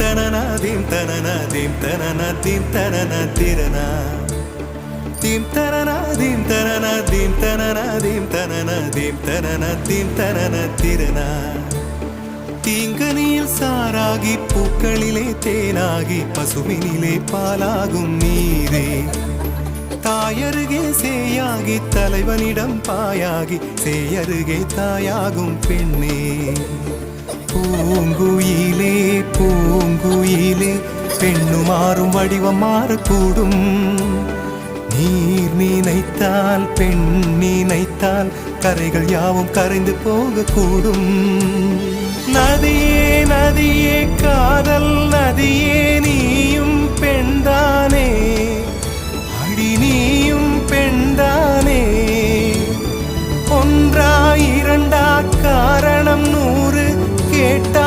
tanana dim tanana dim tanana dim tanana tirana dim tanana dim tanana dim tanana dim tanana dim tanana dim tanana tirana தீங்கனியில் சாராகி பூக்களிலே தேனாகி பசுவினிலே பாலாகும் நீரே தாயருகே சேயாகி தலைவனிடம் பாயாகி சேயருகே தாயாகும் பெண்ணே பூங்குயிலே பூங்குயிலே பெண்ணுமாறும் வடிவம் மாறக்கூடும் நீர் நினைத்தால் பெண் நினைத்தால் கரைகள் யாவும் கரைந்து போகக்கூடும் நதியே நதியே காதல் நதியே நீயும் பெண்தானே அடி நீயும் பெண்தானே ஒன்றா இரண்டா காரணம்